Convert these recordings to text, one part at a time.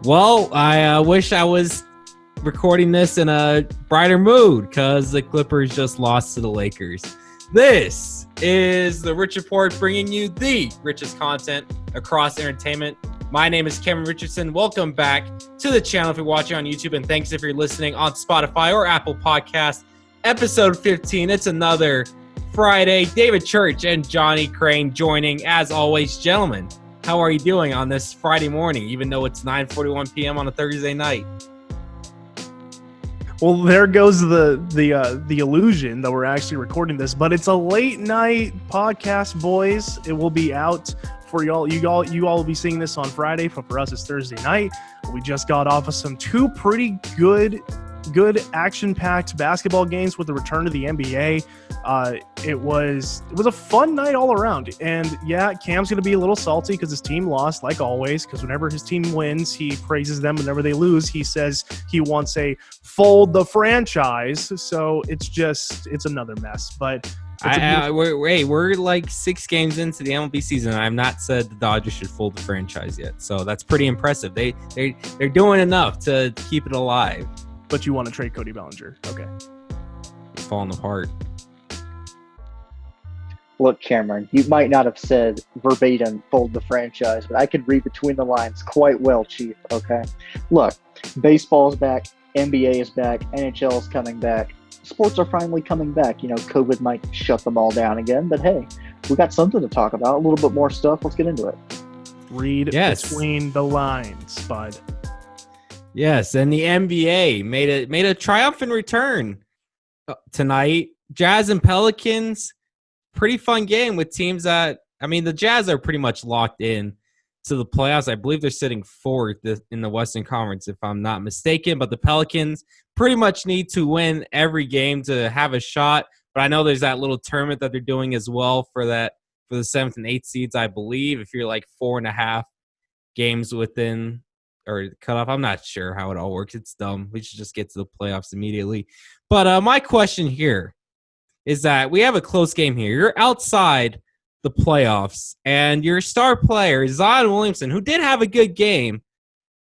Well, I wish I was recording this in a brighter mood because the Clippers just lost to the Lakers. This is the Rich Report, bringing you the richest content across entertainment. My name is Kevin Richardson. Welcome back to the channel if you're watching on YouTube, and thanks if you're listening on Spotify or Apple Podcasts. Episode 15. It's another Friday. David Church and Johnny Crane joining, as always. Gentlemen, how are you doing on this Friday morning, even though it's 9:41 p.m. on a Thursday night? Well, there goes the illusion that we're actually recording this, but it's a late night podcast, boys. It will be out for y'all. You all will be seeing this on Friday, but for us, it's Thursday night. We just got off of some two pretty good action-packed basketball games with the return to the NBA. It was a fun night all around. And yeah, Cam's going to be a little salty because his team lost, like always, because whenever his team wins, he praises them. Whenever they lose, he says he wants a fold the franchise. So it's another mess. But we're like 6 games into the MLB season. I've not said the Dodgers should fold the franchise yet. So that's pretty impressive. They're doing enough to keep it alive. But you want to trade Cody Bellinger. Okay. It's falling apart. Look, Cameron, you might not have said verbatim fold the franchise, but I could read between the lines quite well, Chief, okay? Look, baseball's back, NBA is back, NHL is coming back. Sports are finally coming back. You know, COVID might shut them all down again, but hey, we got something to talk about, a little bit more stuff. Let's get into it. Read between the lines, bud. Yes, and the NBA made a triumphant return tonight. Jazz and Pelicans, pretty fun game with teams that, the Jazz are pretty much locked in to the playoffs. I believe they're sitting 4th in the Western Conference, if I'm not mistaken. But the Pelicans pretty much need to win every game to have a shot. But I know there's that little tournament that they're doing as well for the 7th and 8th seeds, I believe. If you're like 4.5 games within or cutoff. I'm not sure how it all works. It's dumb. We should just get to the playoffs immediately. But my question here is that we have a close game here. You're outside the playoffs, and your star player, Zion Williamson, who did have a good game,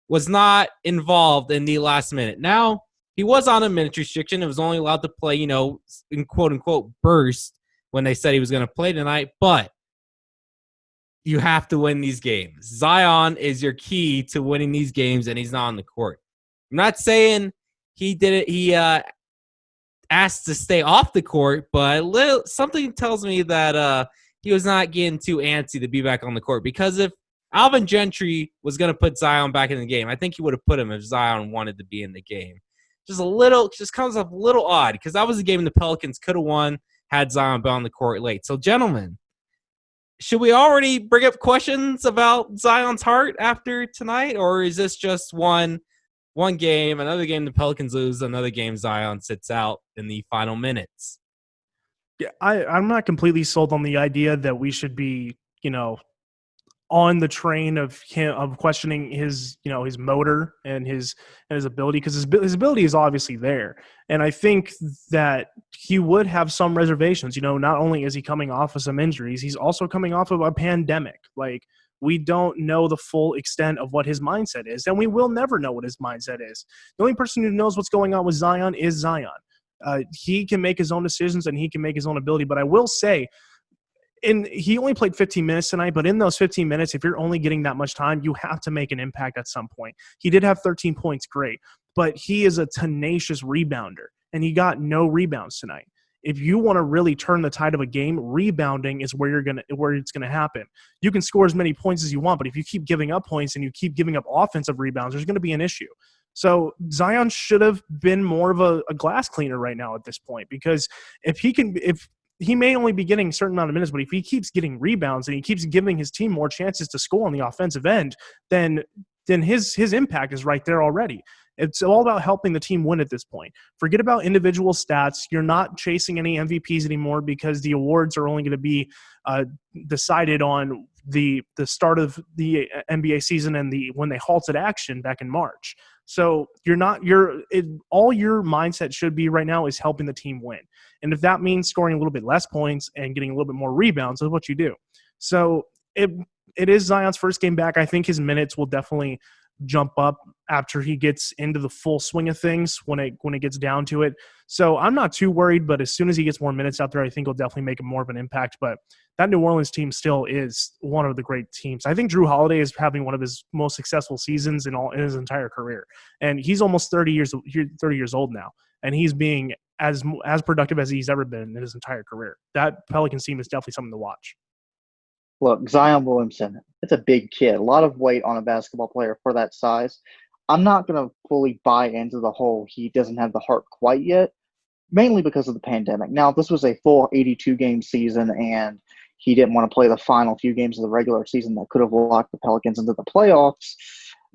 was not involved in the last minute. Now, he was on a minute restriction. It was only allowed to play, in quote-unquote burst when they said he was going to play tonight. But you have to win these games. Zion is your key to winning these games, and he's not on the court. I'm not saying he did it. He asked to stay off the court, but something tells me that he was not getting too antsy to be back on the court. Because if Alvin Gentry was going to put Zion back in the game, I think he would have put him if Zion wanted to be in the game. Just comes up a little odd because that was a game the Pelicans could have won had Zion been on the court late. So, gentlemen, should we already bring up questions about Zion's heart after tonight, or is this just one game, another game the Pelicans lose, another game Zion sits out in the final minutes? Yeah, I'm not completely sold on the idea that we should be, on the train of questioning his motor and his ability, because his ability is obviously there. And I think that he would have some reservations. Not only is he coming off of some injuries, he's also coming off of a pandemic. Like, we don't know the full extent of what his mindset is, and we will never know what his mindset is. The only person who knows what's going on with Zion is Zion. He can make his own decisions and he can make his own ability. But I will say, and he only played 15 minutes tonight, but in those 15 minutes, if you're only getting that much time, you have to make an impact at some point. He did have 13 points, great, but he is a tenacious rebounder, and he got no rebounds tonight. If you want to really turn the tide of a game, rebounding is where it's gonna happen. You can score as many points as you want, but if you keep giving up points and you keep giving up offensive rebounds, there's going to be an issue. So Zion should have been more of a glass cleaner right now at this point, because if he may only be getting a certain amount of minutes, but if he keeps getting rebounds and he keeps giving his team more chances to score on the offensive end, then his impact is right there already. It's all about helping the team win at this point. Forget about individual stats. You're not chasing any MVPs anymore because the awards are only going to be decided on the start of the NBA season and when they halted action back in March. So all your mindset should be right now is helping the team win. And if that means scoring a little bit less points and getting a little bit more rebounds, that's what you do. So it is Zion's first game back. I think his minutes will definitely jump up after he gets into the full swing of things when it gets down to it. So I'm not too worried, but as soon as he gets more minutes out there, I think he'll definitely make more of an impact. But that New Orleans team still is one of the great teams. I think Drew Holiday is having one of his most successful seasons in his entire career, and he's almost 30 years old now, and he's being as productive as he's ever been in his entire career. That Pelicans team is definitely something to watch. Look, Zion Williamson, it's a big kid, a lot of weight on a basketball player for that size. I'm not going to fully buy into the whole he doesn't have the heart quite yet, mainly because of the pandemic. Now, if this was a full 82-game season and he didn't want to play the final few games of the regular season that could have locked the Pelicans into the playoffs,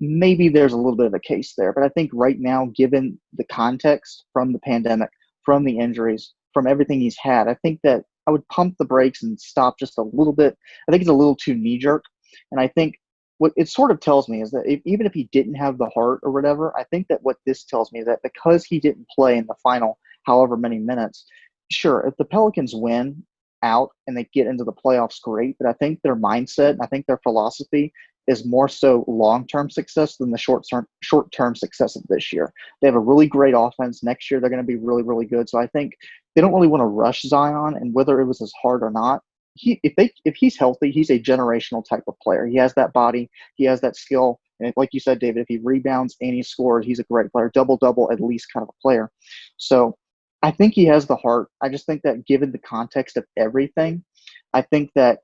maybe there's a little bit of a case there. But I think right now, given the context from the pandemic, from the injuries, from everything he's had, I think that I would pump the brakes and stop just a little bit. I think it's a little too knee-jerk. And I think what it sort of tells me is that even if he didn't have the heart or whatever, I think that what this tells me is that because he didn't play in the final however many minutes, sure, if the Pelicans win out and they get into the playoffs, great. But I think their mindset and I think their philosophy is more so long-term success than the short-term success of this year. They have a really great offense. Next year, they're going to be really, really good. So I think they don't really want to rush Zion, and whether it was his heart or not, if he's healthy, he's a generational type of player. He has that body. He has that skill. And like you said, David, if he rebounds and he scores, he's a great player. Double-double at least kind of a player. So I think he has the heart. I just think that given the context of everything, I think that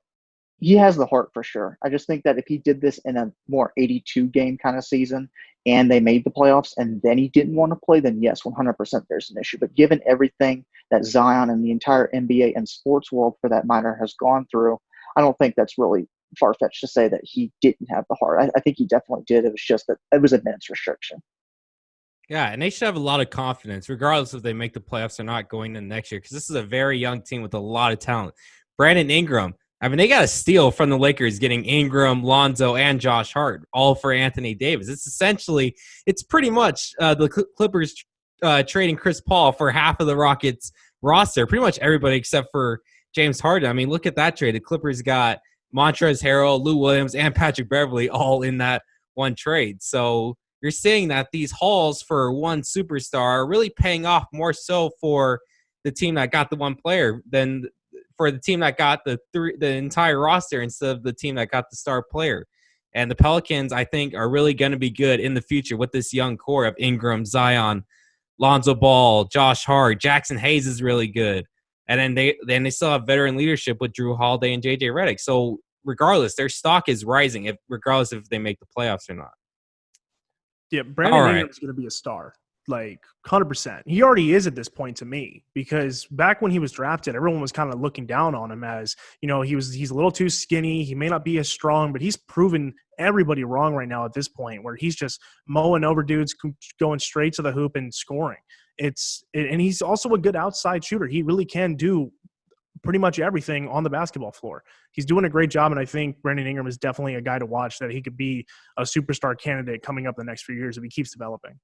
he has the heart for sure. I just think that if he did this in a more 82-game kind of season and they made the playoffs and then he didn't want to play, then yes, 100% there's an issue. But given everything that Zion and the entire NBA and sports world for that matter has gone through, I don't think that's really far-fetched to say that he didn't have the heart. I think he definitely did. It was just that it was a minutes restriction. Yeah, and they should have a lot of confidence, regardless if they make the playoffs or not going into next year, because this is a very young team with a lot of talent. Brandon Ingram, I mean, they got a steal from the Lakers getting Ingram, Lonzo, and Josh Hart, all for Anthony Davis. It's pretty much the Clippers trading Chris Paul for half of the Rockets roster, pretty much everybody except for James Harden. I mean, look at that trade. The Clippers got Montrezl Harrell, Lou Williams, and Patrick Beverley all in that one trade. So you're seeing that these hauls for one superstar are really paying off more so for the team that got the one player than for the team that got the entire roster instead of the team that got the star player. And the Pelicans, I think, are really going to be good in the future with this young core of Ingram, Zion, Lonzo Ball, Josh Hart, Jackson Hayes is really good. And then they still have veteran leadership with Drew Holiday and JJ Redick. So regardless, their stock is rising, regardless if they make the playoffs or not. Yeah, Brandon Ingram's going to be a star. Like 100%. He already is at this point to me, because back when he was drafted, everyone was kind of looking down on him as, you know, he's a little too skinny. He may not be as strong, but he's proven everybody wrong right now at this point, where he's just mowing over dudes, going straight to the hoop and scoring. And he's also a good outside shooter. He really can do pretty much everything on the basketball floor. He's doing a great job, and I think Brandon Ingram is definitely a guy to watch, that he could be a superstar candidate coming up the next few years if he keeps developing.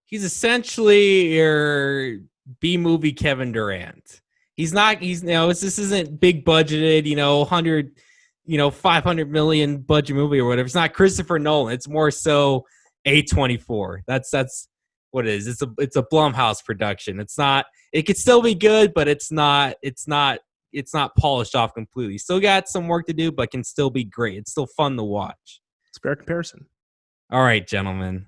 He's essentially your B-movie Kevin Durant. This isn't big budgeted, 500 million budget movie or whatever. It's not Christopher Nolan. It's more so A24. That's what it is. It's a Blumhouse production. It could still be good, but it's not polished off completely. Still got some work to do, but can still be great. It's still fun to watch. It's a fair comparison. All right, gentlemen.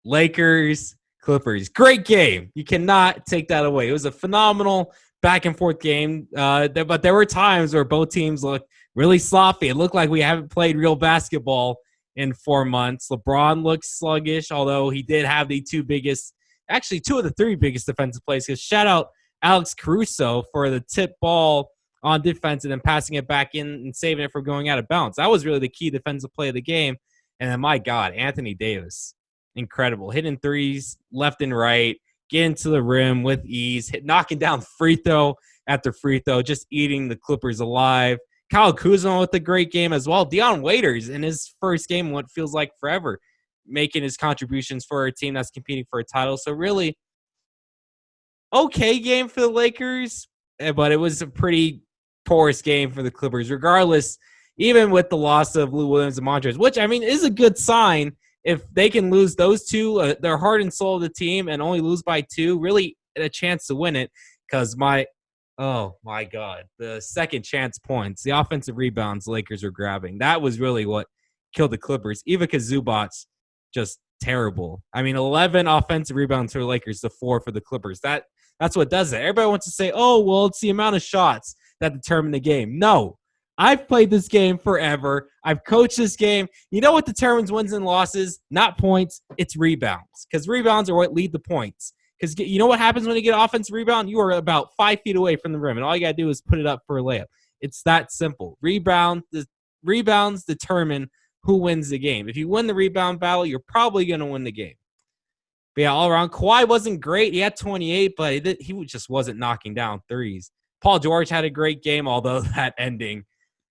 Lakers, Clippers. Great game. You cannot take that away. It was a phenomenal back-and-forth game. But there were times where both teams looked really sloppy. It looked like we haven't played real basketball in 4 months. LeBron looked sluggish, although he did have two of the three biggest defensive plays. Because shout out Alex Caruso for the tip ball on defense and then passing it back in and saving it from going out of bounds. That was really the key defensive play of the game. And then, my God, Anthony Davis. Incredible. Hitting threes left and right, getting to the rim with ease, knocking down free throw after free throw, just eating the Clippers alive. Kyle Kuzma with a great game as well. Dion Waiters in his first game, what feels like forever, making his contributions for a team that's competing for a title. So really okay game for the Lakers, but it was a pretty porous game for the Clippers. Regardless, even with the loss of Lou Williams and Montrez, which, I mean, is a good sign. If they can lose those two, their heart and soul of the team, and only lose by 2, really a chance to win it. Because oh my God, the second chance points, the offensive rebounds the Lakers were grabbing, that was really what killed the Clippers. Ivica Zubac's just terrible. I mean, 11 offensive rebounds for the Lakers to 4 for the Clippers. That's what does it. Everybody wants to say, oh, well, it's the amount of shots that determine the game. No. I've played this game forever. I've coached this game. You know what determines wins and losses? Not points. It's rebounds. Because rebounds are what lead the points. Because you know what happens when you get an offensive rebound? You are about 5 feet away from the rim, and all you got to do is put it up for a layup. It's that simple. Rebounds determine who wins the game. If you win the rebound battle, you're probably going to win the game. But yeah, all around, Kawhi wasn't great. He had 28, but he just wasn't knocking down threes. Paul George had a great game, although that ending,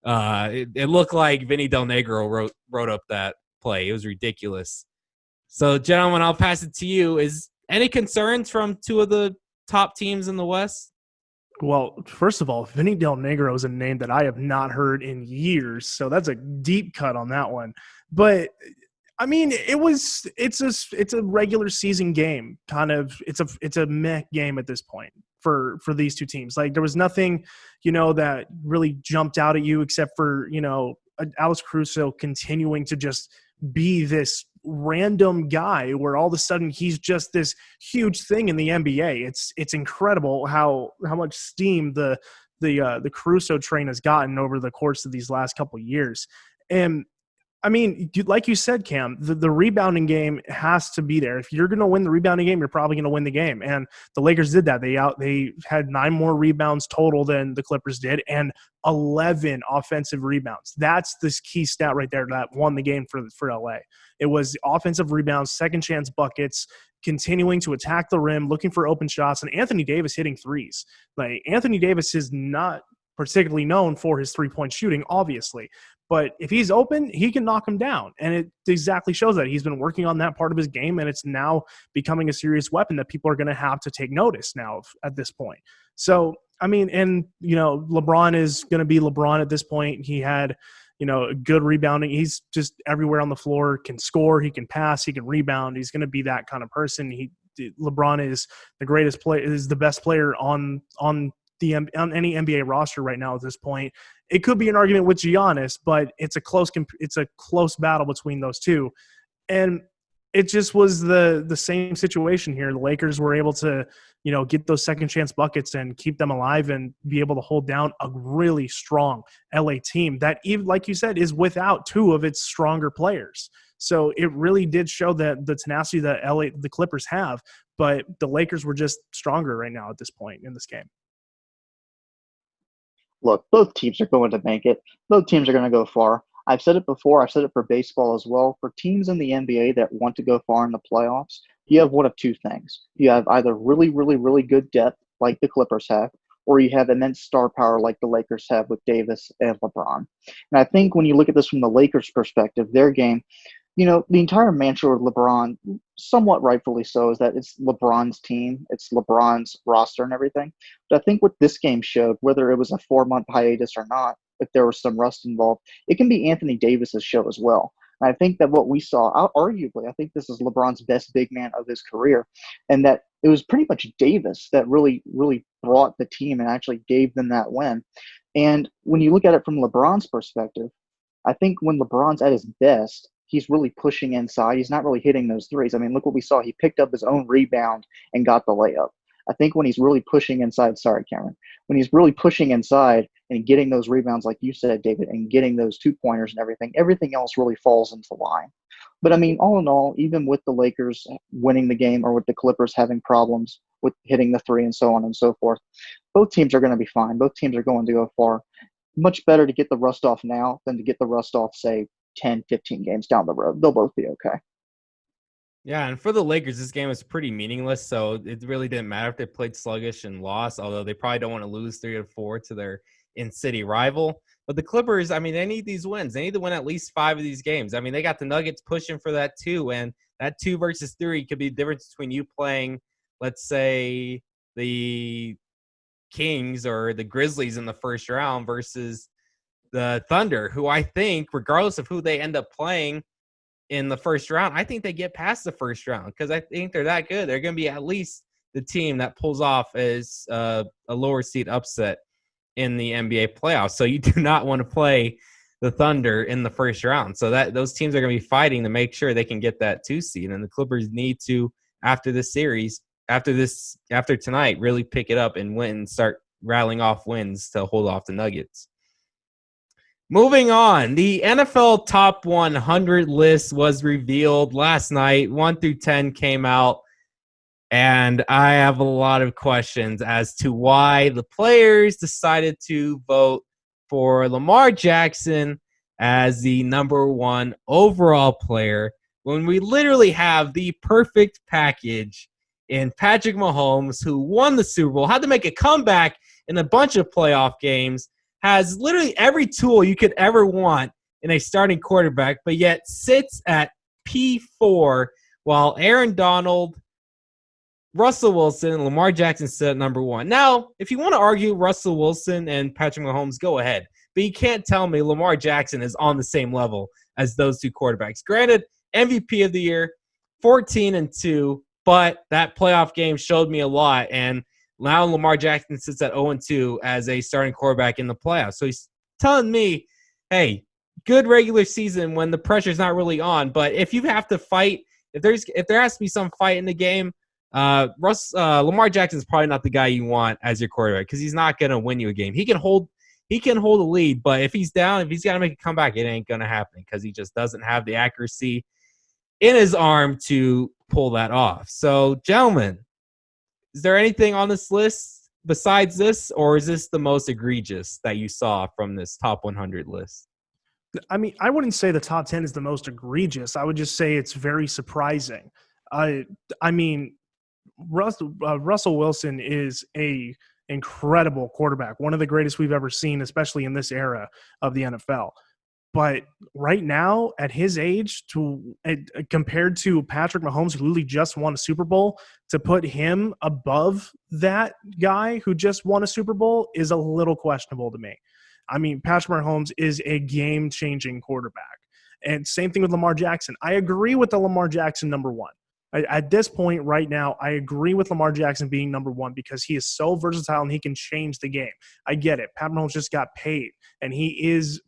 it looked like Vinny Del Negro wrote up that play. It was ridiculous. So, gentlemen, I'll pass it to you. Is any concerns from 2 of the top teams in the West? Well, first of all, Vinny Del Negro is a name that I have not heard in years, so that's a deep cut on that one. But I mean, it's a regular season game, kind of. It's a meh game at this point for these 2 teams. Like, there was nothing, that really jumped out at you except for Alex Caruso continuing to just be this random guy where all of a sudden he's just this huge thing in the NBA. It's incredible how much steam the Caruso train has gotten over the course of these last couple of years. And I mean, like you said, Cam, the rebounding game has to be there. If you're going to win the rebounding game, you're probably going to win the game. And the Lakers did that. They had 9 more rebounds total than the Clippers did, and 11 offensive rebounds. That's this key stat right there that won the game for LA. It was offensive rebounds, second chance buckets, continuing to attack the rim, looking for open shots, and Anthony Davis hitting threes. Like, Anthony Davis is not particularly known for his three-point shooting, obviously. But if he's open, he can knock him down. And it exactly shows that he's been working on that part of his game, and it's now becoming a serious weapon that people are going to have to take notice now at this point. So, I mean, and, LeBron is going to be LeBron at this point. He had, good rebounding. He's just everywhere on the floor, can score, he can pass, he can rebound. He's going to be that kind of person. LeBron is the greatest player, is the best player on any NBA roster right now at this point. It could be an argument with Giannis, but it's a close battle between those 2. And it just was the same situation here. The Lakers were able to, get those second chance buckets and keep them alive and be able to hold down a really strong LA team that, even like you said, is without 2 of its stronger players. So it really did show that the tenacity that the Clippers have, but the Lakers were just stronger right now at this point in this game. Look, both teams are going to make it. Both teams are going to go far. I've said it before. I've said it for baseball as well. For teams in the NBA that want to go far in the playoffs, you have one of 2 things. You have either really, really, really good depth like the Clippers have, or you have immense star power like the Lakers have with Davis and LeBron. And I think when you look at this from the Lakers' perspective, their game, the entire mantra with LeBron, somewhat rightfully so, is that it's LeBron's team, it's LeBron's roster and everything. But I think what this game showed, whether it was a 4-month hiatus or not, if there was some rust involved, it can be Anthony Davis's show as well. And I think that what we saw, arguably, I think this is LeBron's best big man of his career, and that it was pretty much Davis that really, really brought the team and actually gave them that win. And when you look at it from LeBron's perspective, I think when LeBron's at his best, he's really pushing inside. He's not really hitting those threes. I mean, look what we saw. He picked up his own rebound and got the layup. I think when he's really pushing inside, sorry, Cameron, when he's really pushing inside and getting those rebounds, like you said, David, and getting those 2-pointers and everything else really falls into line. But I mean, all in all, even with the Lakers winning the game or with the Clippers having problems with hitting the 3 and so on and so forth, both teams are going to be fine. Both teams are going to go far. Much better to get the rust off now than to get the rust off, say, 10, 15 games down the road. They'll both be okay. Yeah, and for the Lakers, this game was pretty meaningless, so it really didn't matter if they played sluggish and lost, although they probably don't want to lose 3 or 4 to their in-city rival. But the Clippers, I mean, they need these wins. They need to win at least 5 of these games. I mean, they got the Nuggets pushing for that 2, and that 2 versus 3 could be the difference between you playing, let's say, the Kings or the Grizzlies in the first round versus the Thunder, who I think, regardless of who they end up playing in the first round, I think they get past the first round because I think they're that good. They're going to be at least the team that pulls off as a lower seed upset in the NBA playoffs. So you do not want to play the Thunder in the first round. So that those teams are going to be fighting to make sure they can get that 2 seed. And the Clippers need to, after this series, after tonight, really pick it up and win and start rattling off wins to hold off the Nuggets. Moving on, the NFL Top 100 list was revealed last night. 1 through 10 came out, and I have a lot of questions as to why the players decided to vote for Lamar Jackson as the number 1 overall player when we literally have the perfect package in Patrick Mahomes, who won the Super Bowl, had to make a comeback in a bunch of playoff games, has literally every tool you could ever want in a starting quarterback, but yet sits at P4 while Aaron Donald, Russell Wilson, and Lamar Jackson sit at number 1. Now, if you want to argue Russell Wilson and Patrick Mahomes, go ahead. But you can't tell me Lamar Jackson is on the same level as those two quarterbacks. Granted, MVP of the year, 14-2, but that playoff game showed me a lot, and now Lamar Jackson sits at 0-2 as a starting quarterback in the playoffs. So he's telling me, hey, good regular season when the pressure's not really on. But if you have to fight, if there has to be some fight in the game, Lamar Jackson's probably not the guy you want as your quarterback because he's not going to win you a game. He can hold a lead, but if he's down, if he's got to make a comeback, it ain't going to happen because he just doesn't have the accuracy in his arm to pull that off. So, gentlemen, is there anything on this list besides this, or is this the most egregious that you saw from this top 100 list? I mean, I wouldn't say the top 10 is the most egregious. I would just say it's very surprising. I mean, Russell Wilson is a incredible quarterback, one of the greatest we've ever seen, especially in this era of the NFL. But right now, at his age, compared to Patrick Mahomes, who literally just won a Super Bowl, to put him above that guy who just won a Super Bowl is a little questionable to me. I mean, Patrick Mahomes is a game-changing quarterback. And same thing with Lamar Jackson. I agree with the Lamar Jackson number 1. At this point right now, I agree with Lamar Jackson being number 1 because he is so versatile and he can change the game. I get it. Pat Mahomes just got paid, and he is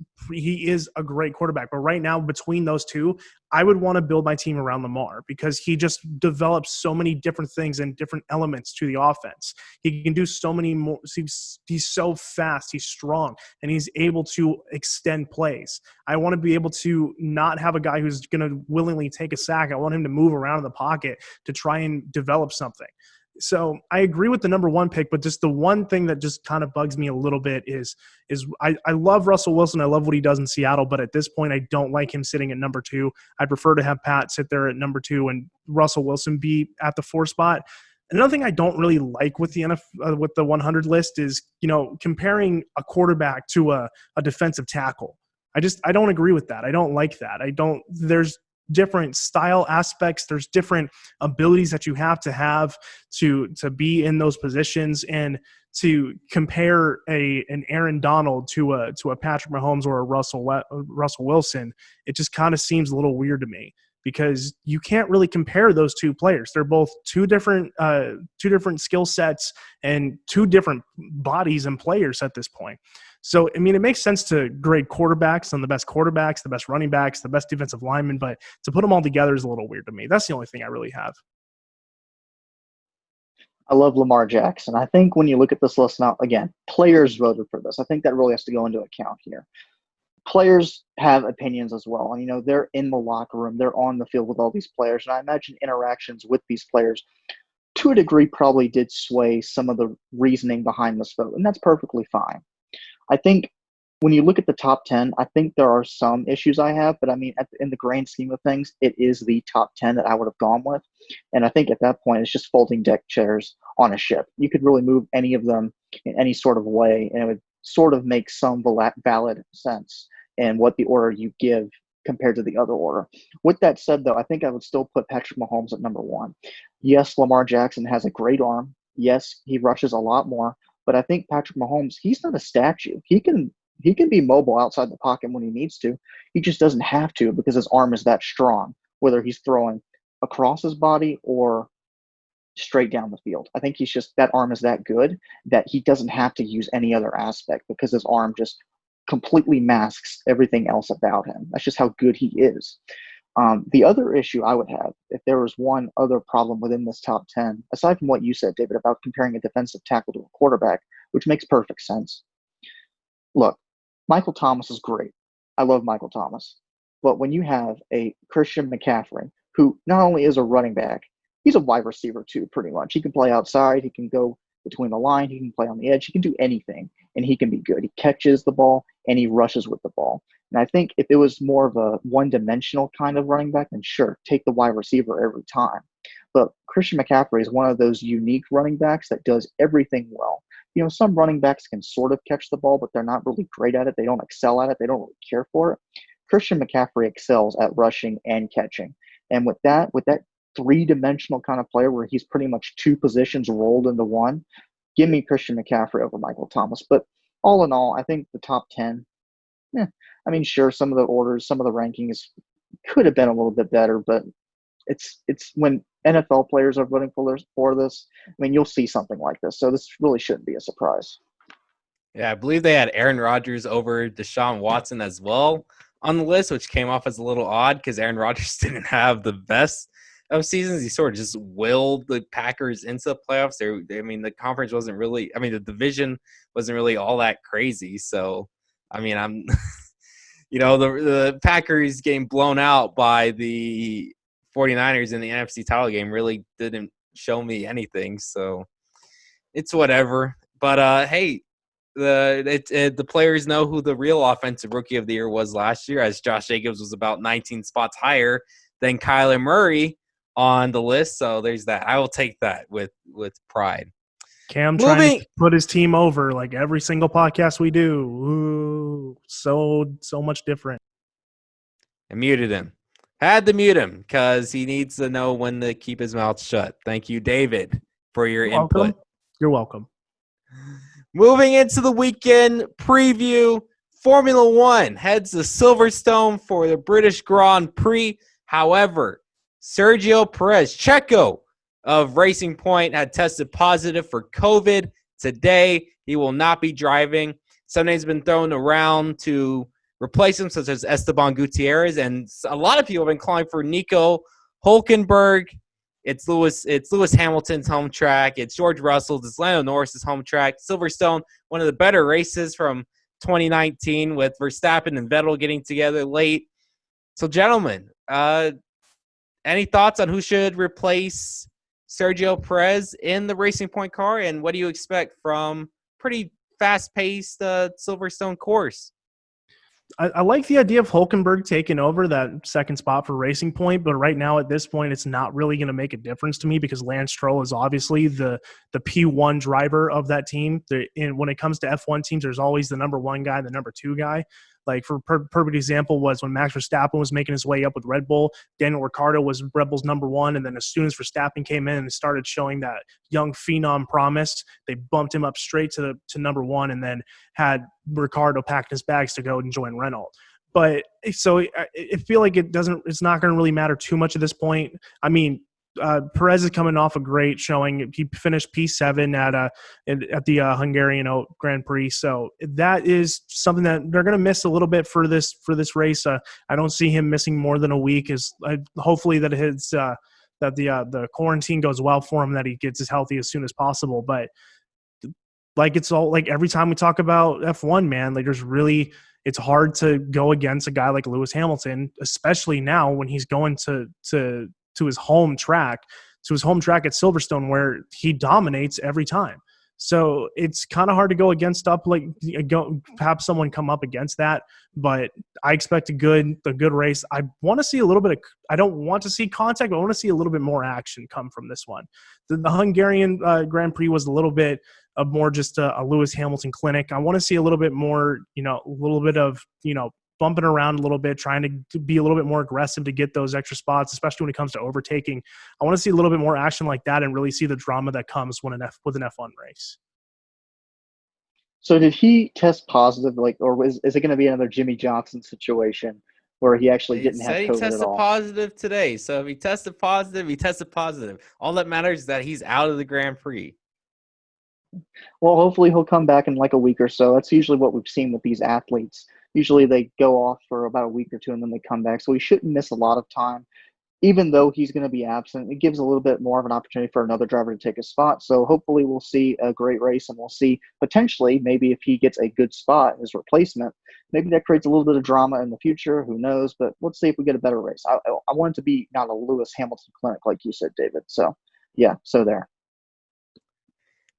a great quarterback. But right now, between those two, I would want to build my team around Lamar because he just develops so many different things and different elements to the offense. He can do so many more. He's so fast. He's strong, and he's able to extend plays. I want to be able to not have a guy who's going to willingly take a sack. I want him to move around in the pocket to try and develop something. So I agree with the number 1 pick, but just the one thing that just kind of bugs me a little bit is I love Russell Wilson. I love what he does in Seattle, but at this point, I don't like him sitting at number 2. I'd prefer to have Pat sit there at number 2 and Russell Wilson be at the 4 spot. Another thing I don't really like with with the 100 list is, comparing a quarterback to a defensive tackle. I don't agree with that. I don't like that. There's different style aspects. There's different abilities that you have to be in those positions, and to compare an Aaron Donald to a Patrick Mahomes or a Russell Wilson, it just kind of seems a little weird to me because you can't really compare those two players. They're both two different skill sets and two different bodies and players at this point. So, I mean, it makes sense to grade quarterbacks on the best running backs, the best defensive linemen, but to put them all together is a little weird to me. That's the only thing I really have. I love Lamar Jackson. I think when you look at this list now, again, players voted for this. I think that really has to go into account here. Players have opinions as well. And, they're in the locker room. They're on the field with all these players. And I imagine interactions with these players, to a degree, probably did sway some of the reasoning behind this vote. And that's perfectly fine. I think when you look at the top 10, I think there are some issues I have. But, I mean, in the grand scheme of things, it is the top 10 that I would have gone with. And I think at that point, it's just folding deck chairs on a ship. You could really move any of them in any sort of way, and it would sort of make some valid sense in what the order you give compared to the other order. With that said, though, I think I would still put Patrick Mahomes at number 1. Yes, Lamar Jackson has a great arm. Yes, he rushes a lot more. But I think Patrick Mahomes, he's not a statue. He can He can be mobile outside the pocket when he needs to. He just doesn't have to because his arm is that strong, whether he's throwing across his body or straight down the field. I think he's just that arm is that good that he doesn't have to use any other aspect because his arm just completely masks everything else about him. That's just how good he is. The other issue I would have, if there was one other problem within this top 10, aside from what you said, David, about comparing a defensive tackle to a quarterback, which makes perfect sense. Look, Michael Thomas is great. I love Michael Thomas. But when you have a Christian McCaffrey, who not only is a running back, he's a wide receiver too, pretty much. He can play outside. He can go between the line. He can play on the edge. He can do anything, and he can be good. He catches the ball, and he rushes with the ball. And I think if it was more of a one-dimensional kind of running back, then sure, take the wide receiver every time. But Christian McCaffrey is one of those unique running backs that does everything well. Some running backs can sort of catch the ball, but they're not really great at it. They don't excel at it. They don't really care for it. Christian McCaffrey excels at rushing and catching. And with that three-dimensional kind of player where he's pretty much two positions rolled into one, give me Christian McCaffrey over Michael Thomas. But all in all, I think the top 10, sure, some of the orders, some of the rankings could have been a little bit better, but it's when NFL players are voting for this, you'll see something like this. So this really shouldn't be a surprise. Yeah, I believe they had Aaron Rodgers over Deshaun Watson as well on the list, which came off as a little odd because Aaron Rodgers didn't have the best of seasons. He sort of just willed the Packers into the playoffs. The conference wasn't really – the division wasn't really all that crazy. So, I'm – the Packers getting blown out by the 49ers in the NFC title game really didn't show me anything. So, it's whatever. But, hey – the players know who the real offensive rookie of the year was last year, as Josh Jacobs was about 19 spots higher than Kyler Murray on the list. So there's that. I will take that with pride. Cam trying to put his team over like every single podcast we do. Ooh, so much different. I muted him. Had to mute him because he needs to know when to keep his mouth shut. Thank you, David, for your input. You're welcome. Moving into the weekend preview, Formula One heads to Silverstone for the British Grand Prix. However, Sergio Perez, Checo of Racing Point, had tested positive for COVID today. He will not be driving. Some names have been thrown around to replace him, such as Esteban Gutierrez, and a lot of people have been calling for Nico Hülkenberg. It's Lewis Hamilton's home track. It's George Russell's. It's Lando Norris's home track. Silverstone, one of the better races from 2019 with Verstappen and Vettel getting together late. So, gentlemen, any thoughts on who should replace Sergio Perez in the Racing Point car, and what do you expect from pretty fast-paced Silverstone course? I like the idea of Hülkenberg taking over that second spot for Racing Point, but right now at this point, it's not really going to make a difference to me because Lance Stroll is obviously the P1 driver of that team. And when it comes to F1 teams, there's always the number one guy, the number two guy. Like for perfect example was when Max Verstappen was making his way up with Red Bull, Daniel Ricciardo was Red Bull's number one. And then as soon as Verstappen came in and started showing that young phenom promise, they bumped him up straight to number one and then had Ricciardo pack his bags to go and join Renault. But so I feel like it's not going to really matter too much at this point. Perez is coming off a great showing. He finished P7 at the Hungarian Grand Prix, so that is something that they're going to miss a little bit for this race. I don't see him missing more than a week. Hopefully that the quarantine goes well for him, that he gets as healthy as soon as possible. But it's all like every time we talk about F1, man, it's hard to go against a guy like Lewis Hamilton, especially now when he's going to his home track at Silverstone, where he dominates every time. So it's kind of hard to go against have someone come up against that. But I expect a good race. I want to see a little bit I don't want to see contact, but I want to see a little bit more action come from this one. The Hungarian Grand Prix was a little bit of more just a Lewis Hamilton clinic. I want to see a little bit more, a little bit of, bumping around a little bit, trying to be a little bit more aggressive to get those extra spots, especially when it comes to overtaking. I want to see a little bit more action like that and really see the drama that comes with an F1 race. So did he test positive, or is it going to be another Jimmy Johnson situation where he actually He didn't have said he COVID at tested all? positive today. So if he tested positive, he tested positive. All that matters is that he's out of the Grand Prix. Well, hopefully he'll come back in like a week or so. That's usually what we've seen with these athletes. Usually they go off for about a week or two and then they come back. So he shouldn't miss a lot of time. Even though he's going to be absent, it gives a little bit more of an opportunity for another driver to take a spot. So hopefully we'll see a great race, and we'll see potentially maybe if he gets a good spot, his replacement, maybe that creates a little bit of drama in the future. Who knows? But let's see if we get a better race. I want it to be not a Lewis Hamilton clinic like you said, David. So yeah, so there.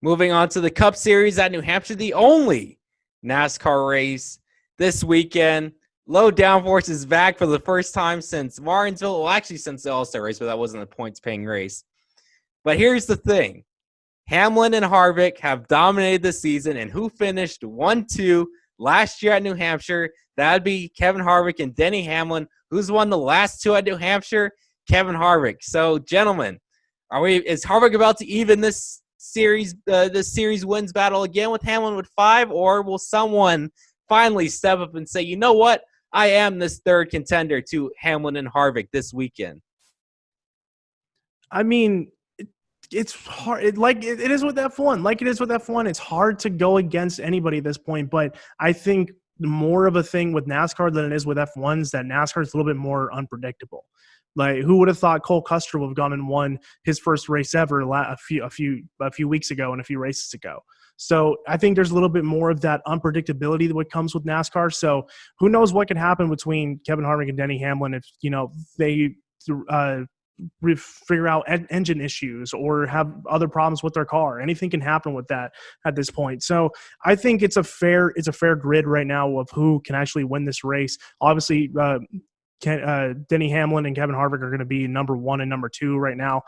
Moving on to the Cup Series at New Hampshire, the only NASCAR race this weekend. Low downforce is back for the first time since Martinsville. Well, actually, since the All-Star race, but that wasn't a points-paying race. But here's the thing. Hamlin and Harvick have dominated the season, and who finished 1-2 last year at New Hampshire? That would be Kevin Harvick and Denny Hamlin. Who's won the last two at New Hampshire? Kevin Harvick. So, gentlemen, is Harvick about to even this series wins battle again with Hamlin with 5, or will someone finally step up and say, you know what? I am this third contender to Hamlin and Harvick this weekend. I mean, it's hard. It is with F1. Like it is with F1. It's hard to go against anybody at this point. But I think more of a thing with NASCAR than it is with F1 is that NASCAR is a little bit more unpredictable. Like, who would have thought Cole Custer would have gone and won his first race ever a few weeks ago and a few races ago? So I think there's a little bit more of that unpredictability that comes with NASCAR. So who knows what can happen between Kevin Harvick and Denny Hamlin if they figure out engine issues or have other problems with their car. Anything can happen with that at this point. So I think it's a fair grid right now of who can actually win this race. Obviously, Denny Hamlin and Kevin Harvick are going to be number 1 and number 2 right now.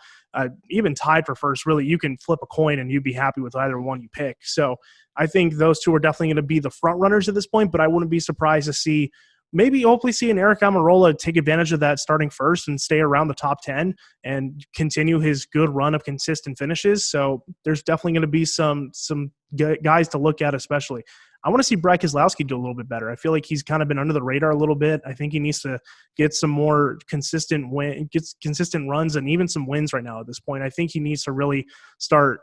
Even tied for first, really, you can flip a coin and you'd be happy with either one you pick. So I think those two are definitely going to be the front runners at this point, but I wouldn't be surprised to see hopefully see an Eric Almirola take advantage of that starting first and stay around the top 10 and continue his good run of consistent finishes. So there's definitely going to be some guys to look at, especially. I want to see Brad Keselowski do a little bit better. I feel like he's kind of been under the radar a little bit. I think he needs to get some more consistent runs and even some wins right now at this point. I think he needs to really start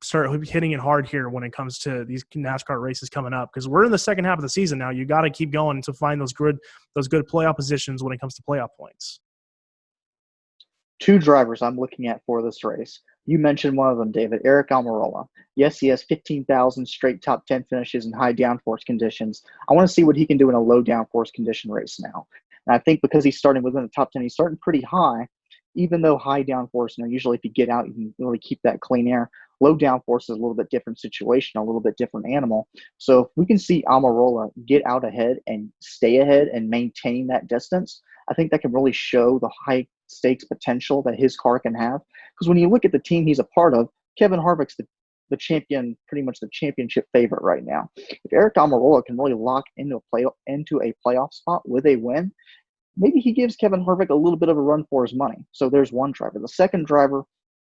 hitting it hard here when it comes to these NASCAR races coming up, because we're in the second half of the season now. You got to keep going to find those good playoff positions when it comes to playoff points. 2 drivers I'm looking at for this race. You mentioned one of them, David, Eric Almirola. Yes, he has 15,000 straight top 10 finishes in high downforce conditions. I want to see what he can do in a low downforce condition race now. And I think because he's starting within the top 10, he's starting pretty high, even though high downforce, usually if you get out, you can really keep that clean air. Low downforce is a little bit different situation, a little bit different animal. So if we can see Almirola get out ahead and stay ahead and maintain that distance, I think that can really show the high stakes potential that his car can have. Because when you look at the team he's a part of, Kevin Harvick's the champion, pretty much the championship favorite right now. If Eric Almirola can really lock into a playoff spot with a win, maybe he gives Kevin Harvick a little bit of a run for his money. So there's one driver. The second driver,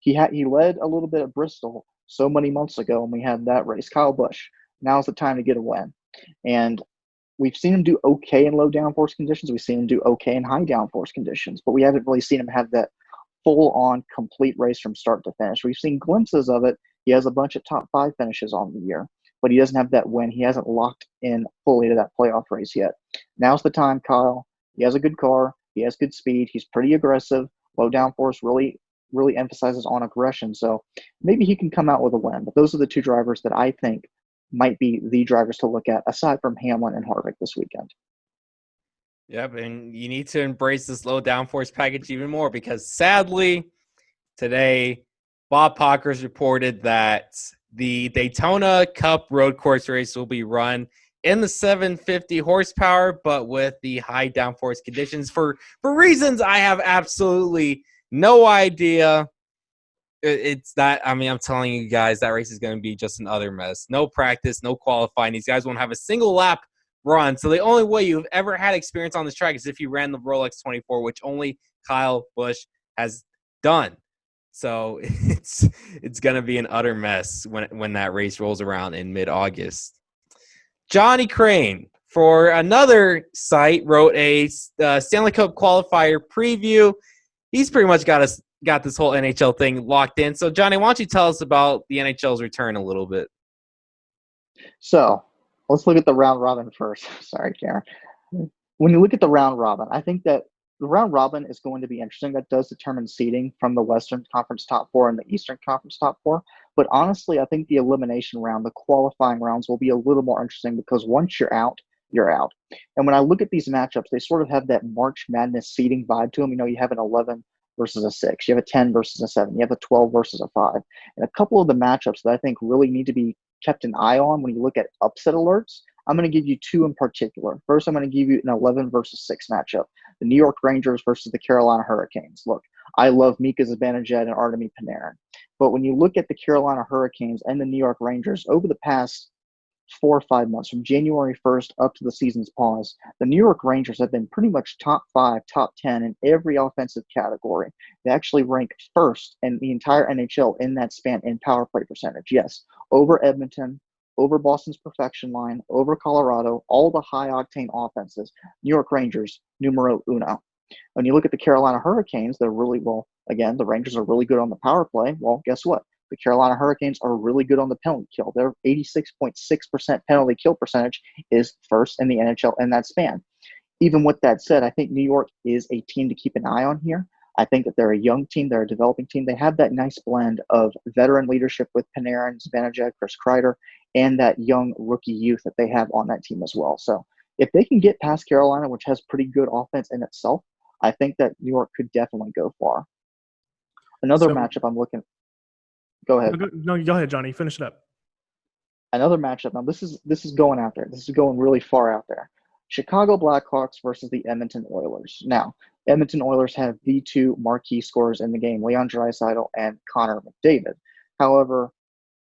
he led a little bit at Bristol so many months ago when we had that race. Kyle Busch. Now's the time to get a win. And we've seen him do okay in low downforce conditions. We've seen him do okay in high downforce conditions, but we haven't really seen him have that full-on complete race from start to finish. We've seen glimpses of it. He has a bunch of top 5 finishes on the year, but he doesn't have that win. He hasn't locked in fully to that playoff race yet. Now's the time, Kyle. He has a good car. He has good speed. He's pretty aggressive. Low downforce really emphasizes on aggression. So maybe he can come out with a win. But those are the 2 drivers that I think might be the drivers to look at aside from Hamlin and Harvick this weekend. Yep, and you need to embrace this low downforce package even more because sadly today Bob Pockers reported that the Daytona Cup road course race will be run in the 750 horsepower, but with the high downforce conditions for reasons I have absolutely no idea. It's that, I'm telling you guys, that race is going to be just an utter mess. No practice, no qualifying. These guys won't have a single lap run. So the only way you've ever had experience on this track is if you ran the Rolex 24, which only Kyle Busch has done. So it's going to be an utter mess when that race rolls around in mid-August. Johnny Crane for another site wrote a Stanley Cup Qualifier preview. He's pretty much got this whole NHL thing locked in. So, Johnny, why don't you tell us about the NHL's return a little bit? So let's look at the round robin first. Sorry, Karen. When you look at the round robin, I think that the round robin is going to be interesting. That does determine seeding from the Western Conference top 4 and the Eastern Conference top 4. But honestly, I think the elimination round, the qualifying rounds, will be a little more interesting because once you're out, you're out. And when I look at these matchups, they sort of have that March Madness seeding vibe to them. You know, you have an 11 versus a 6. You have a 10 versus a 7. You have a 12 versus a 5. And a couple of the matchups that I think really need to be kept an eye on when you look at upset alerts, I'm going to give you two in particular. First, I'm going to give you an 11 versus 6 matchup. The New York Rangers versus the Carolina Hurricanes. Look, I love Mika Zibanejad and Artemi Panarin. But when you look at the Carolina Hurricanes and the New York Rangers over the past 4 or 5 months, from January 1st up to the season's pause, the New York Rangers have been pretty much top 5, top 10 in every offensive category. They actually rank first in the entire NHL in that span in power play percentage. Yes, over Edmonton, over Boston's perfection line, over Colorado, all the high-octane offenses. New York Rangers, numero uno. When you look at the Carolina Hurricanes, they're really, well, again, the Rangers are really good on the power play. Well, guess what? The Carolina Hurricanes are really good on the penalty kill. Their 86.6% penalty kill percentage is first in the NHL in that span. Even with that said, I think New York is a team to keep an eye on here. I think that they're a young team. They're a developing team. They have that nice blend of veteran leadership with Panarin, Zibanejad, Chris Kreider, and that young rookie youth that they have on that team as well. So if they can get past Carolina, which has pretty good offense in itself, I think that New York could definitely go far. Another matchup I'm looking – go ahead. No, go ahead, Johnny. Finish it up. Another matchup. Now, this is going out there. This is going really far out there. Chicago Blackhawks versus the Edmonton Oilers. Now, Edmonton Oilers have the two marquee scorers in the game, Leon Draisaitl and Connor McDavid. However,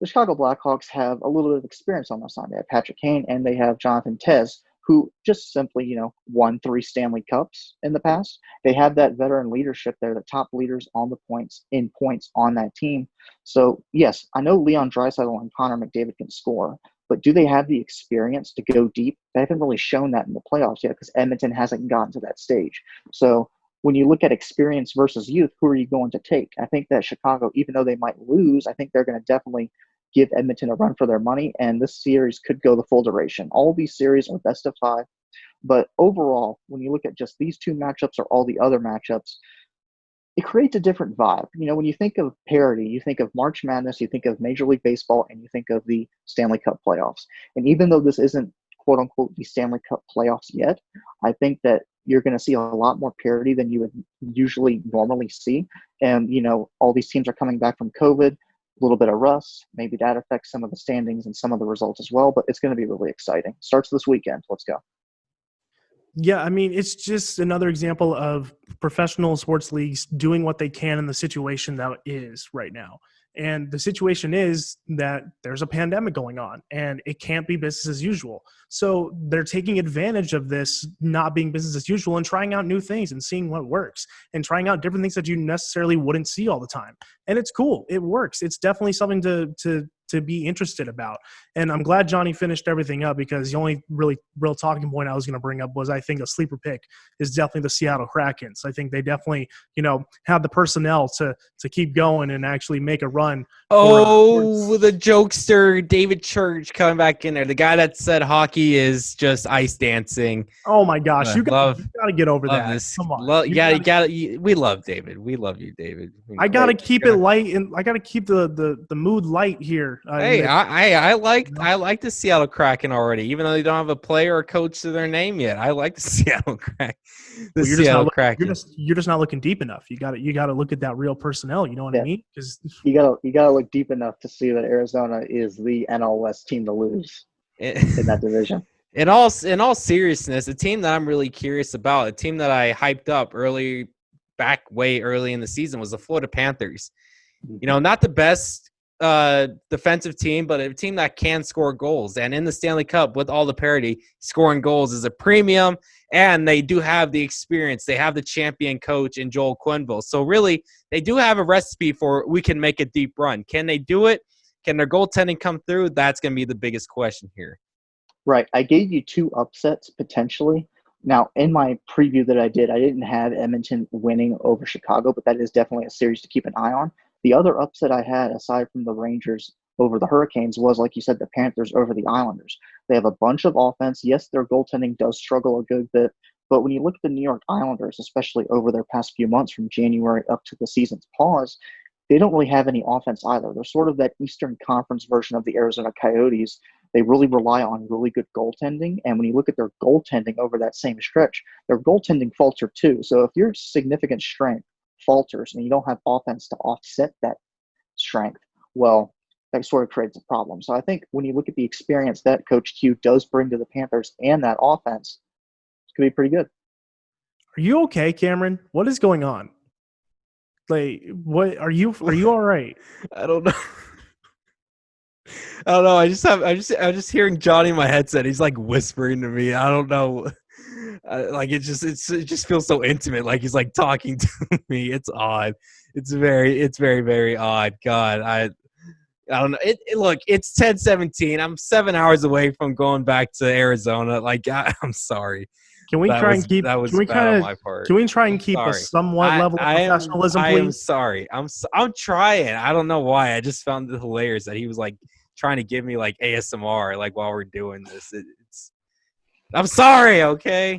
the Chicago Blackhawks have a little bit of experience on their side. They have Patrick Kane and they have Jonathan Tez, who just simply, won 3 Stanley Cups in the past. They have that veteran leadership. They're the top leaders on the points on that team. So, yes, I know Leon Draisaitl and Connor McDavid can score, but do they have the experience to go deep? They haven't really shown that in the playoffs yet because Edmonton hasn't gotten to that stage. So when you look at experience versus youth, who are you going to take? I think that Chicago, even though they might lose, I think they're going to definitely give Edmonton a run for their money, and this series could go the full duration. All these series are best of 5, but overall, when you look at just these two matchups or all the other matchups, it creates a different vibe. When you think of parity, you think of March Madness, you think of Major League Baseball, and you think of the Stanley Cup playoffs. And even though this isn't, quote-unquote, the Stanley Cup playoffs yet, I think that you're going to see a lot more parity than you would usually normally see. And, all these teams are coming back from COVID, a little bit of rust. Maybe that affects some of the standings and some of the results as well, but it's going to be really exciting. Starts this weekend. Let's go. Yeah, I mean, it's just another example of professional sports leagues doing what they can in the situation that is right now. And the situation is that there's a pandemic going on and it can't be business as usual. So they're taking advantage of this not being business as usual and trying out new things and seeing what works and trying out different things that you necessarily wouldn't see all the time. And it's cool. It works. It's definitely something to be interested about. And I'm glad Johnny finished everything up because the only real talking point I was going to bring up was I think a sleeper pick is definitely the Seattle Kraken. So I think they definitely, have the personnel to keep going and actually make a run. The jokester David Church coming back in there. The guy that said hockey is just ice dancing. Oh my gosh, you got to get over that. This. Come on, we love David. We love you, David. I got to keep it light, and I got to keep the mood light here. I like the Seattle Kraken already, even though they don't have a player or coach to their name yet. I like the Seattle Kraken. Kraken. You're just not looking deep enough. You got to look at that real personnel. You know what I mean? Because you got to look deep enough to see that Arizona is the NL West team to lose in that division. In all seriousness, a team that I'm really curious about, a team that I hyped up way early in the season was the Florida Panthers. Not the best defensive team, but a team that can score goals. And in the Stanley Cup, with all the parity, scoring goals is a premium, and they do have the experience. They have the champion coach in Joel Quenneville. So really, they do have a recipe for we can make a deep run. Can they do it? Can their goaltending come through? That's going to be the biggest question here. Right. I gave you two upsets potentially. Now, in my preview that I did, I didn't have Edmonton winning over Chicago, but that is definitely a series to keep an eye on. The other upset I had, aside from the Rangers over the Hurricanes, was, like you said, the Panthers over the Islanders. They have a bunch of offense. Yes, their goaltending does struggle a good bit, but when you look at the New York Islanders, especially over their past few months from January up to the season's pause, they don't really have any offense either. They're sort of that Eastern Conference version of the Arizona Coyotes. They really rely on really good goaltending. And when you look at their goaltending over that same stretch, their goaltending faltered too. So if your significant strength falters and you don't have offense to offset that strength, well, that sort of creates a problem. So I think when you look at the experience that Coach Q does bring to the Panthers and that offense, it's going to be pretty good. Are you okay, Cameron? What is going on? Like, what are you all right? I don't know. I don't know. I'm just hearing Johnny in my headset. He's like whispering to me. I don't know. Like it just feels so intimate. Like he's like talking to me. It's odd. It's very, very odd. God, I don't know. Look, it's 10:17. I'm 7 hours away from going back to Arizona. Like I'm sorry. Can we try and keep? That was Can we bad on my part. Can we try and keep Sorry. a somewhat level of professionalism, I am please? sorry. I'm trying. I don't know why. I just found it hilarious that he was like trying to give me like ASMR like while we're doing this. I'm sorry, okay?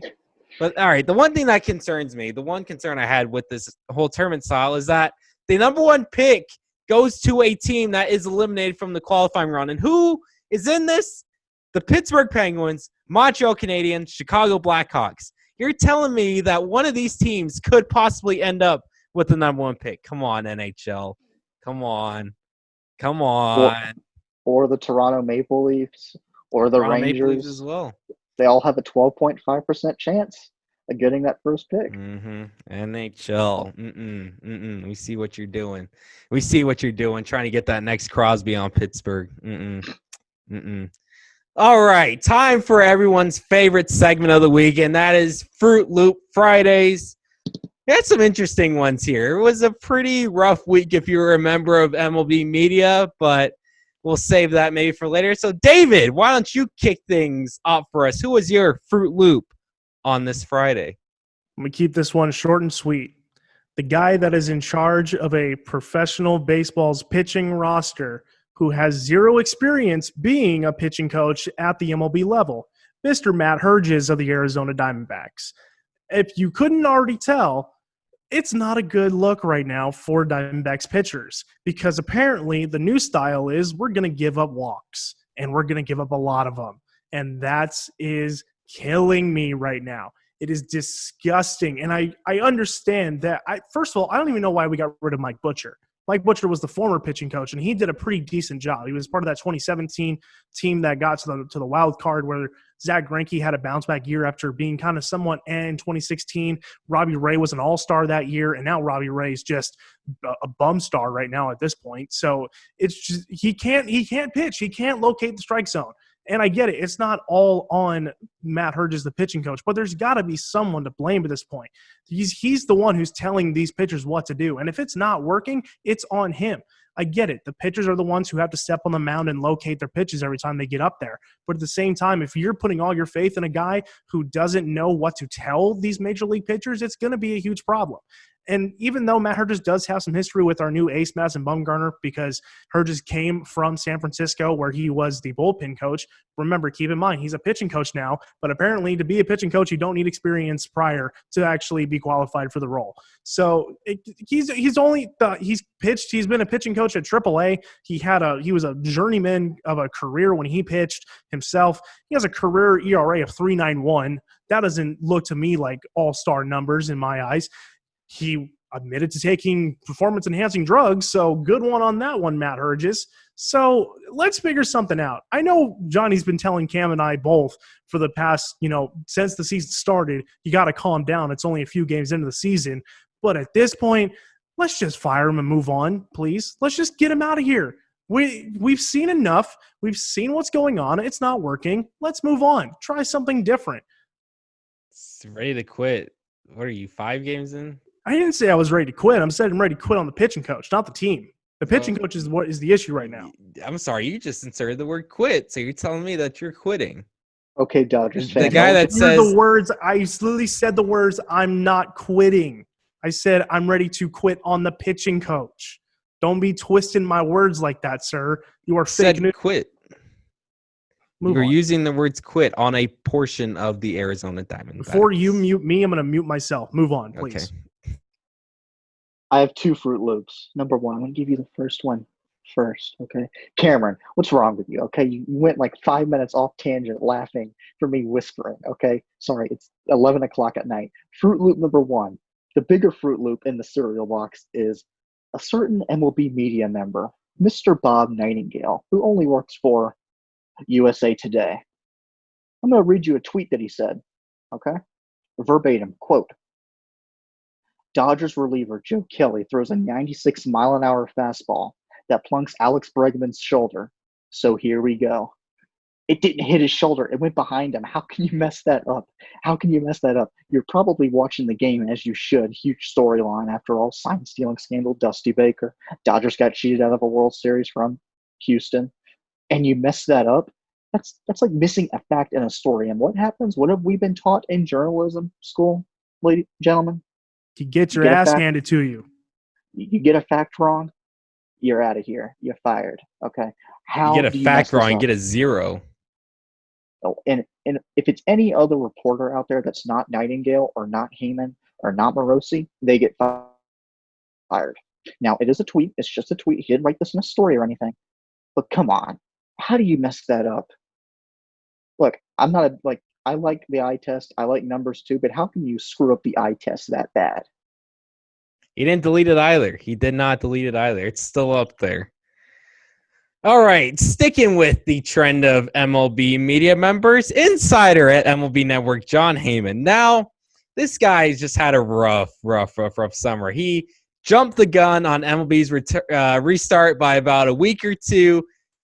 But all right, the one thing that concerns me, the one concern I had with this whole tournament style is that the number one pick goes to a team that is eliminated from the qualifying round. And who is in this? The Pittsburgh Penguins, Montreal Canadiens, Chicago Blackhawks. You're telling me that one of these teams could possibly end up with the number one pick. Come on, NHL. Come on. Or the Toronto Maple Leafs or the Toronto Rangers Maple Leafs as well. They all have a 12.5% chance of getting that first pick. NHL. We see what you're doing. Trying to get that next Crosby on Pittsburgh. All right, time for everyone's favorite segment of the week, and that is Fruit Loop Fridays. We had some interesting ones here. It was a pretty rough week if you were a member of MLB Media, but we'll save that maybe for later. So, David, why don't you kick things off for us? Who was your Fruit Loop on this Friday? I'm going to keep this one short and sweet. The guy that is in charge of a professional baseball's pitching roster who has zero experience being a pitching coach at the MLB level, Mr. Matt Herges of the Arizona Diamondbacks. If you couldn't already tell, it's not a good look right now for Diamondbacks pitchers because apparently the new style is we're going to give up walks and we're going to give up a lot of them. And that is killing me right now. It is disgusting. And I understand that. First of all, I don't even know why we got rid of Mike Butcher. Mike Butcher was the former pitching coach, and he did a pretty decent job. He was part of that 2017 team that got to the wild card where Zach Greinke had a bounce-back year after being kind of somewhat in 2016. Robbie Ray was an all-star that year, and now Robbie Ray is just a bum star right now at this point. So it's just he can't pitch. He can't locate the strike zone. And I get it. It's not all on Matt Herges, the pitching coach, but there's got to be someone to blame at this point. He's the one who's telling these pitchers what to do. And if it's not working, it's on him. I get it. The pitchers are the ones who have to step on the mound and locate their pitches every time they get up there. But at the same time, if you're putting all your faith in a guy who doesn't know what to tell these major league pitchers, it's going to be a huge problem. And even though Matt Herges does have some history with our new ace, Madison Bumgarner, because Herges came from San Francisco where he was the bullpen coach, remember, keep in mind, he's a pitching coach now, but apparently to be a pitching coach, you don't need experience prior to actually be qualified for the role. So he's pitched. He's been a pitching coach at AAA. He was a journeyman of a career when he pitched himself. He has a career ERA of 3.91. That doesn't look to me like all-star numbers in my eyes. He admitted to taking performance-enhancing drugs, so good one on that one, Matt Herges. So let's figure something out. I know Johnny's been telling Cam and I both for the past, since the season started, you got to calm down. It's only a few games into the season. But at this point, let's just fire him and move on, please. Let's just get him out of here. We've seen enough. We've seen what's going on. It's not working. Let's move on. Try something different. It's ready to quit. What are you, 5 games in? I didn't say I was ready to quit. I'm saying I'm ready to quit on the pitching coach, not the team. The pitching coach is what is the issue right now. I'm sorry, you just inserted the word quit, so you're telling me that you're quitting. Okay, Dodgers The fan. guy that Hear says the words. I literally said the words, I'm not quitting. I said I'm ready to quit on the pitching coach. Don't be twisting my words like that, sir. You are fake said news. quit. Move You're on. using the words quit on a portion of the Arizona Diamondbacks. Before you mute me, I'm going to mute myself. Move on, Okay. please. I have 2 Fruit Loops. Number 1, I'm going to give you the first one first, okay? Cameron, what's wrong with you, okay? You went like 5 minutes off tangent laughing for me whispering, okay? Sorry, it's 11 o'clock at night. Fruit Loop number 1. The bigger Fruit Loop in the cereal box is a certain MLB media member, Mr. Bob Nightingale, who only works for USA Today. I'm going to read you a tweet that he said, okay? Verbatim, quote, Dodgers reliever Joe Kelly throws a 96-mile-an-hour fastball that plunks Alex Bregman's shoulder. So here we go. It didn't hit his shoulder. It went behind him. How can you mess that up? How can you mess that up? You're probably watching the game as you should. Huge storyline after all. Sign stealing scandal, Dusty Baker. Dodgers got cheated out of a World Series from Houston. And you mess that up? That's like missing a fact in a story. And what happens? What have we been taught in journalism school, ladies and gentlemen? You get your ass handed to you. You get a fact wrong, you're out of here. You're fired. Okay. How you get a do you fact mess wrong, this you up? get a 0. Oh, and if it's any other reporter out there that's not Nightingale or not Heyman or not Morosi, they get fired. Now, it is a tweet. It's just a tweet. He didn't write this in a story or anything. But come on. How do you mess that up? Look, I'm not I like the eye test. I like numbers too, but how can you screw up the eye test that bad? He didn't delete it either. He did not delete it either. It's still up there. All right, sticking with the trend of MLB media members, insider at MLB Network, John Heyman. Now, this guy's just had a rough summer. He jumped the gun on MLB's restart by about a week or two,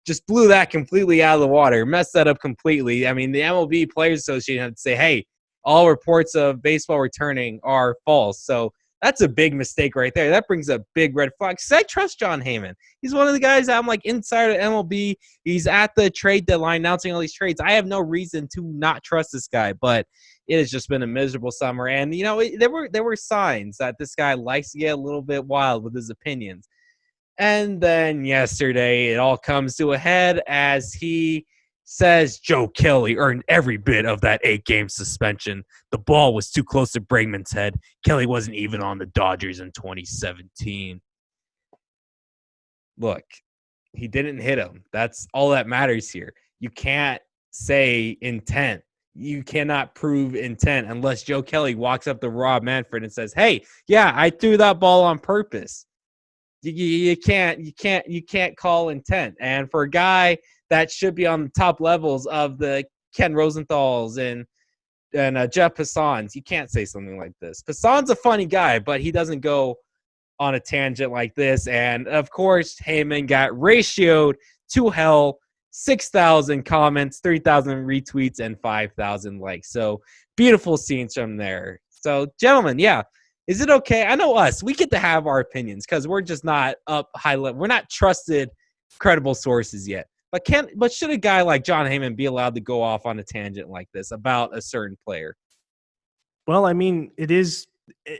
just blew that completely out of the water, messed that up completely. I mean, the MLB Players Association had to say, hey, all reports of baseball returning are false. So that's a big mistake right there. That brings a big red flag. Because I trust John Heyman. He's one of the guys that I'm like inside of MLB. He's at the trade deadline announcing all these trades. I have no reason to not trust this guy, but it has just been a miserable summer. And, you know, there were signs that this guy likes to get a little bit wild with his opinions. And then yesterday, it all comes to a head as he says Joe Kelly earned every bit of that 8-game suspension. The ball was too close to Bregman's head. Kelly wasn't even on the Dodgers in 2017. Look, he didn't hit him. That's all that matters here. You can't say intent. You cannot prove intent unless Joe Kelly walks up to Rob Manfred and says, hey, yeah, I threw that ball on purpose. You can't call intent. And for a guy that should be on the top levels of the Ken Rosenthal's and Jeff Passan's, you can't say something like this. Passan's a funny guy, but he doesn't go on a tangent like this. And of course, Heyman got ratioed to hell. 6,000 comments, 3,000 retweets, and 5,000 likes. So beautiful scenes from there. So, gentlemen, yeah. Is it okay? I know us. We get to have our opinions because we're just not up high level. We're not trusted, credible sources yet. But should a guy like John Heyman be allowed to go off on a tangent like this about a certain player? Well, I mean, it is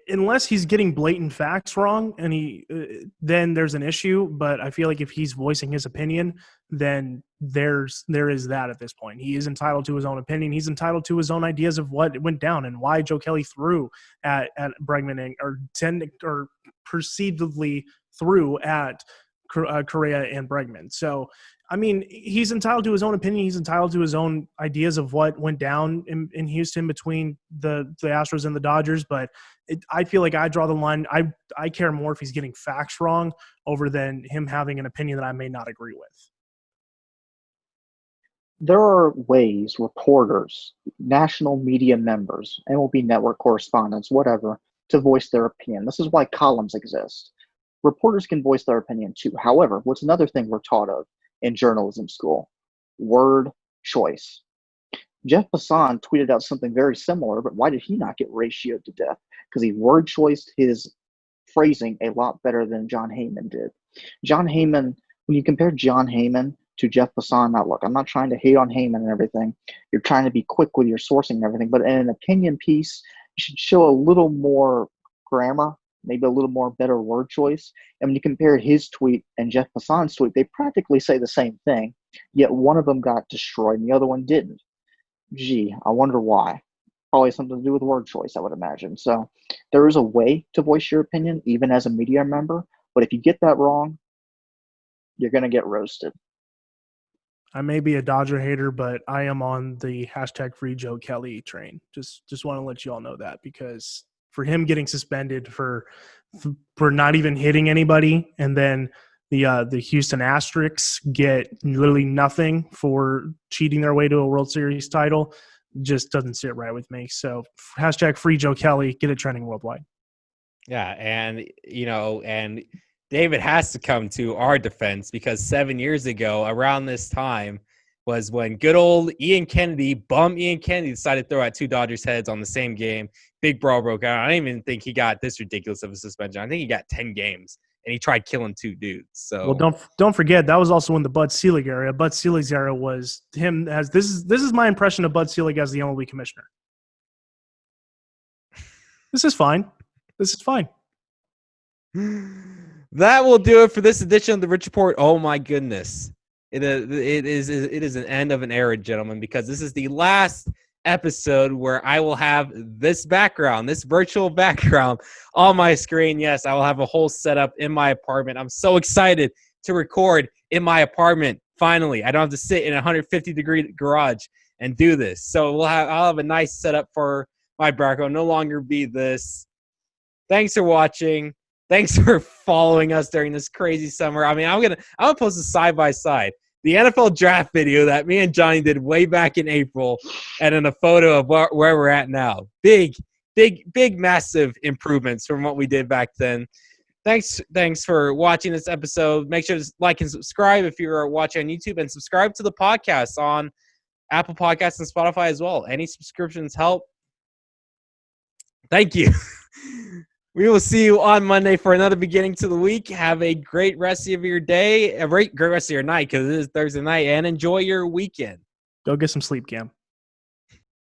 unless he's getting blatant facts wrong, and then there's an issue. But I feel like if he's voicing his opinion, then there is that at this point. He is entitled to his own opinion. He's entitled to his own ideas of what went down and why Joe Kelly threw at Bregman or perceivably threw at Correa and Bregman. So, I mean, he's entitled to his own opinion. He's entitled to his own ideas of what went down in Houston between the Astros and the Dodgers. But I feel like I draw the line. I care more if he's getting facts wrong over than him having an opinion that I may not agree with. There are ways reporters, national media members, MLB network correspondents, whatever, to voice their opinion. This is why columns exist. Reporters can voice their opinion too. However, what's another thing we're taught of in journalism school? Word choice. Jeff Passan tweeted out something very similar, but why did he not get ratioed to death? Because he word choiced his phrasing a lot better than John Heyman did. John Heyman, when you compare John Heyman to Jeff Passan. Now, look, I'm not trying to hate on Heyman and everything. You're trying to be quick with your sourcing and everything, but in an opinion piece, you should show a little more grammar, maybe a little more better word choice. And when you compare his tweet and Jeff Passan's tweet, they practically say the same thing, yet one of them got destroyed and the other one didn't. Gee, I wonder why. Probably something to do with word choice, I would imagine. So there is a way to voice your opinion, even as a media member. But if you get that wrong, you're going to get roasted. I may be a Dodger hater, but I am on the hashtag free Joe Kelly train. Just want to let you all know that, because for him getting suspended for not even hitting anybody, and then the Houston Asterisks get literally nothing for cheating their way to a World Series title, just doesn't sit right with me. So hashtag free Joe Kelly, get it trending worldwide. Yeah, and and David has to come to our defense, because 7 years ago, around this time, was when good old Ian Kennedy decided to throw out two Dodgers heads on the same game. Big brawl broke out. I don't even think he got this ridiculous of a suspension. I think he got 10 games, and he tried killing two dudes. So, well, don't forget, that was also in the Bud Selig era. Bud Selig's era was him as this is my impression of Bud Selig as the MLB commissioner. This is fine. That will do it for this edition of the Rich Report. Oh my goodness. It is an end of an era, gentlemen, because this is the last episode where I will have this virtual background on my screen. Yes, I will have a whole setup in my apartment. I'm so excited to record in my apartment. Finally, I don't have to sit in a 150-degree garage and do this. So I'll have a nice setup for my background. No longer be this. Thanks for watching. Thanks for following us during this crazy summer. I mean, I'm gonna post a side by side, the NFL draft video that me and Johnny did way back in April, and then a photo of where we're at now. Big, massive improvements from what we did back then. Thanks for watching this episode. Make sure to like and subscribe if you're watching on YouTube, and subscribe to the podcast on Apple Podcasts and Spotify as well. Any subscriptions help. Thank you. We will see you on Monday for another beginning to the week. Have a great rest of your day, a great rest of your night, because it is Thursday night, and enjoy your weekend. Go get some sleep, Cam.